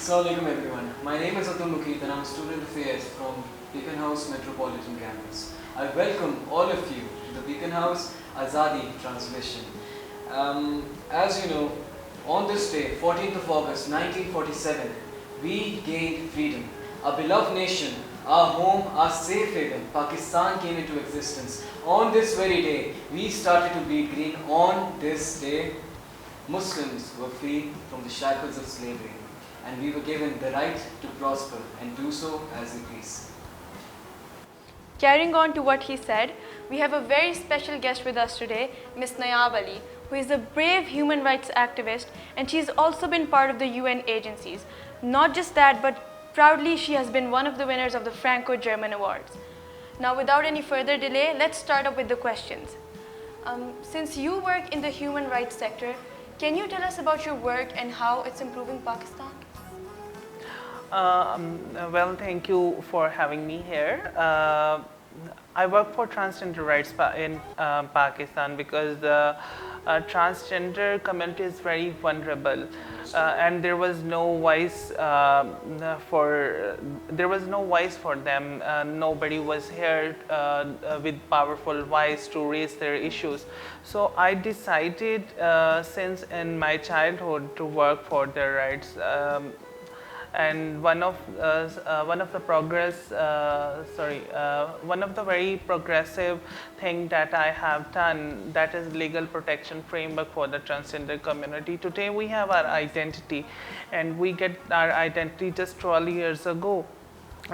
Assalamualaikum everyone. My name is Atul Mukeet and I'm a student affairs from Beacon House Metropolitan Campus. I welcome all of you to the Beacon House Azadi transmission. As you know, on this day, 14th of August 1947, we gained freedom. Our beloved nation, our home, our safe haven, Pakistan came into existence. On this very day, we started to bleed green. On this day, Muslims were freed from the shackles of slavery, and we were given the right to prosper and do so as we please. Carrying on to what he said, we have a very special guest with us today, Ms. Nayyab Ali, who is a brave human rights activist, and she's also been part of the UN agencies. Not just that, but proudly she has been one of the winners of the Franco-German Awards. Now, without any further delay, let's start up with the questions. Since you work in the human rights sector, can you tell us about your work and how it's improving Pakistan? Well, thank you for having me here. I work for transgender rights in Pakistan because the transgender community is very vulnerable, and there was no voice for them. Nobody was here with powerful voice to raise their issues. So I decided since in my childhood to work for their rights. And one of the very progressive thing that I have done, that is legal protection framework for the transgender community. Today we have our identity, and we get our identity just 12 years ago,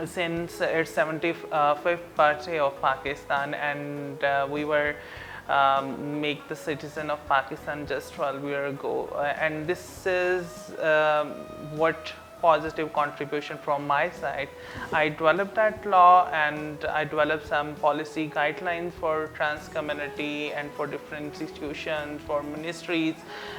since its 75th birthday of Pakistan, and we were make the citizen of Pakistan just 12 years ago, and this is what positive contribution from my side. I developed that law, and I developed some policy guidelines for trans community and for different institutions, for ministries,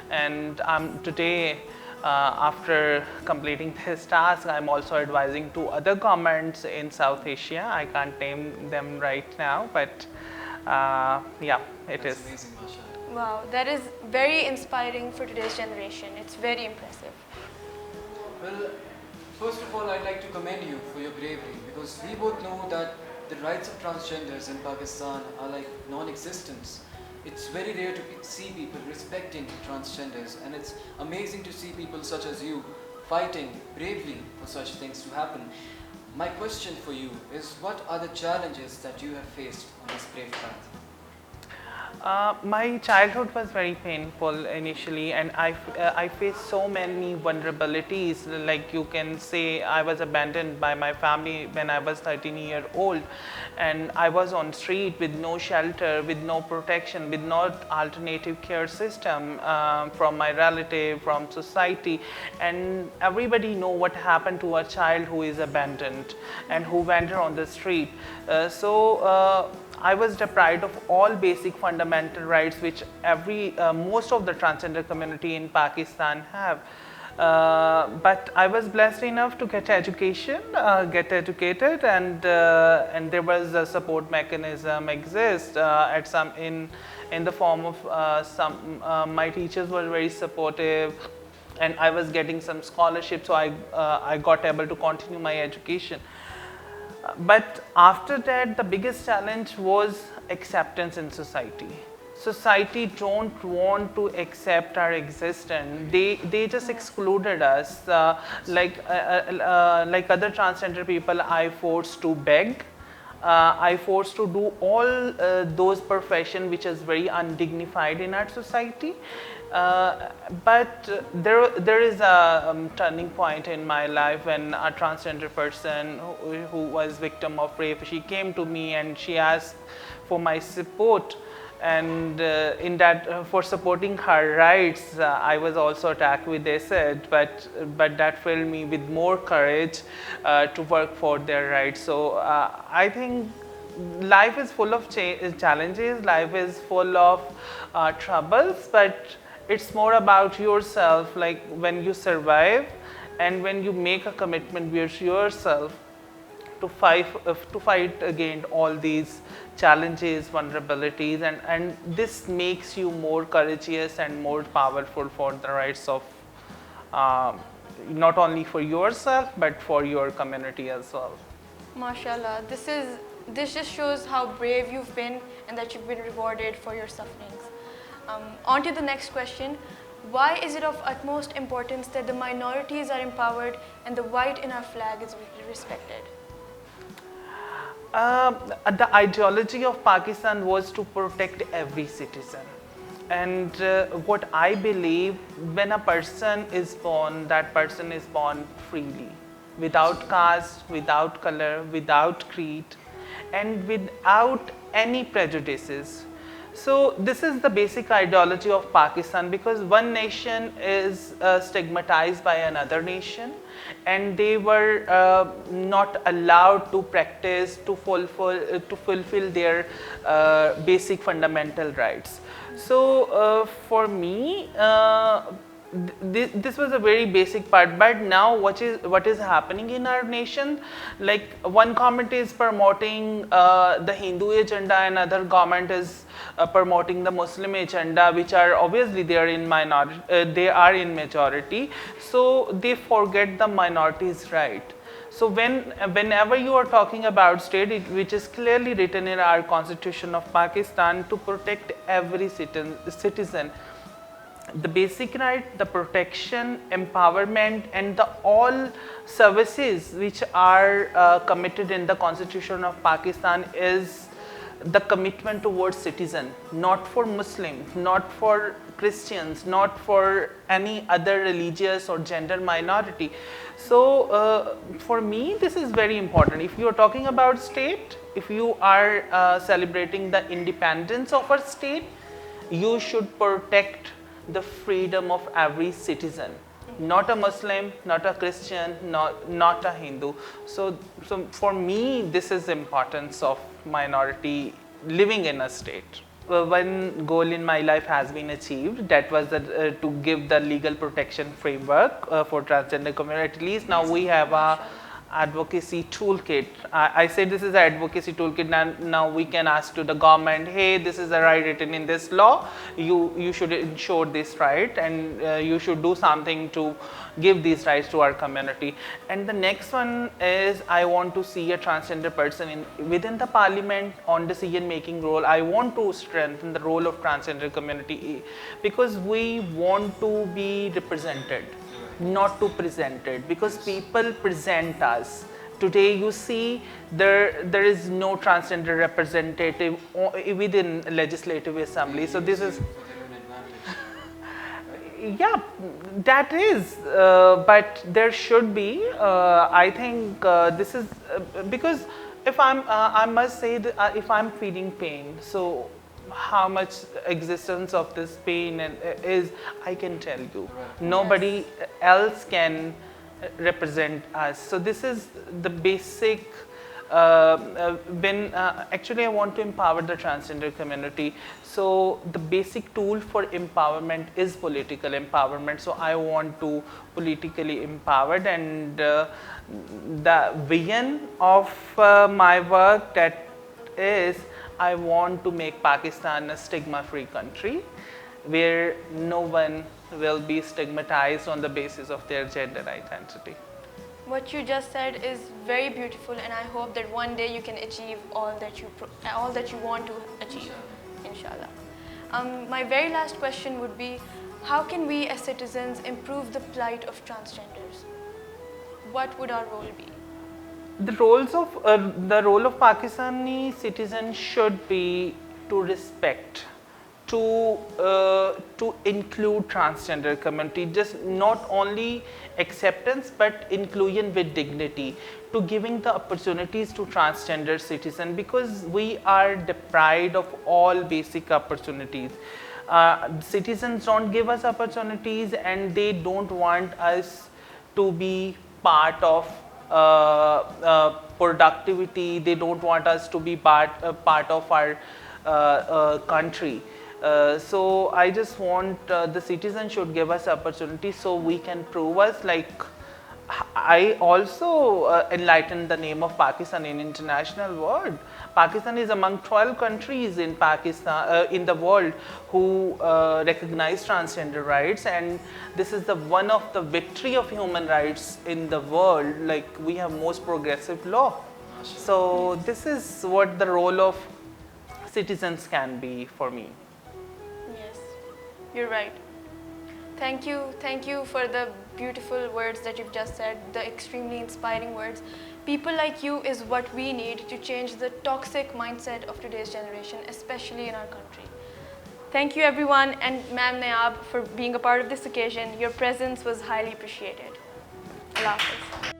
and today after completing this task, I'm also advising to other governments in South Asia. I can't name them right now, but yeah, it That's is. amazing, mashallah. Wow, that is very inspiring for today's generation. It's very impressive. Well, first of all, I'd like to commend you for your bravery, because we both know that the rights of transgenders in Pakistan are like non-existent. It's very rare to see people respecting transgenders, and it's amazing to see people such as you fighting bravely for such things to happen. My question for you is, what are the challenges that you have faced on this brave path? My childhood was very painful initially, and I faced so many vulnerabilities. Like you can say, I was abandoned by my family when I was 13 years old, and I was on street with no shelter, with no protection, with no alternative care system from my relative, from society, and everybody know what happened to a child who is abandoned and who wander on the street. I was deprived of all basic fundamental rights which most of the transgender community in Pakistan have. But I was blessed enough to get education, get educated, and there was a support mechanism exist in the form of my teachers were very supportive, and I was getting some scholarships, so I got able to continue my education. But after that, the biggest challenge was acceptance in society. Society don't want to accept our existence. They just excluded us. Like other transgender people, I forced to beg. I forced to do all those professions which is very undignified in our society. But there is a turning point in my life when a transgender person who was victim of rape, she came to me and she asked for my support, and in that for supporting her rights, I was also attacked with acid, but that filled me with more courage to work for their rights. So I think life is full of challenges, life is full of troubles, but it's more about yourself, like when you survive and when you make a commitment with yourself to fight against all these challenges, vulnerabilities, and this makes you more courageous and more powerful for the rights of not only for yourself but for your community as well. MashaAllah, this just shows how brave you've been and that you've been rewarded for your sufferings. On to the next question. Why is it of utmost importance that the minorities are empowered and the white in our flag is respected? The ideology of Pakistan was to protect every citizen. And what I believe, when a person is born, that person is born freely, without caste, without color, without creed, and without any prejudices. So this is the basic ideology of Pakistan, because one nation is stigmatized by another nation, and they were not allowed to practice, to fulfill their basic fundamental rights. So for me, this was a very basic part. But now what is happening in our nation, like one government is promoting the Hindu agenda, and another government is promoting the Muslim agenda, which are obviously they are in majority, so they forget the minorities' right. So whenever you are talking about state, which is clearly written in our constitution of Pakistan, to protect every citizen, the basic right, the protection, empowerment, and the all services which are committed in the constitution of Pakistan is the commitment towards citizen, not for Muslims, not for Christians, not for any other religious or gender minority. So for me, this is very important. If you are talking about state, if you are celebrating the independence of a state, you should protect the freedom of every citizen, not a Muslim, not a Christian, not a Hindu. So for me, this is the importance of minority living in a state. One goal in my life has been achieved. That was to give the legal protection framework for transgender community. At least now we have a advocacy toolkit. I say this is an advocacy toolkit. Now we can ask to the government, hey, this is the right written in this law. You should ensure this right, and you should do something to give these rights to our community. And the next one is, I want to see a transgender person within the parliament on decision making role. I want to strengthen the role of transgender community, because we want to be represented, not to presented, because people present us. Today you see there is no transgender representative within legislative assembly. So this is, yeah, that is, but there should be. I think this is because if I must say that if I'm feeling pain, so how much existence of this pain is, I can tell you. Nobody else can represent us. So this is the basic. Actually, I want to empower the transgender community. So the basic tool for empowerment is political empowerment. So I want to politically empowered, and the vision of my work, that is, I want to make Pakistan a stigma-free country where no one will be stigmatized on the basis of their gender identity. What you just said is very beautiful, and I hope that one day you can achieve all that you want to achieve, inshallah. My very last question would be, how can we as citizens improve the plight of transgenders? What would our role be? The role of Pakistani citizens should be to respect, to include transgender community, just not only acceptance but inclusion with dignity, to giving the opportunities to transgender citizens, because we are deprived of all basic opportunities. Citizens don't give us opportunities, and they don't want us to be part of productivity. They don't want us to be part of our country. So I just want the citizens should give us opportunity so we can prove us, like I also enlightened the name of Pakistan in international world. Pakistan is among 12 countries in in the world who recognize transgender rights, and this is the one of the victory of human rights in the world. Like, we have most progressive law. So this is what the role of citizens can be for me. Yes, you're right. Thank you for the beautiful words that you've just said, the extremely inspiring words. People like you is what we need to change the toxic mindset of today's generation, especially in our country. Thank you everyone, and Ma'am Nayab for being a part of this occasion. Your presence was highly appreciated. Allah Hafiz.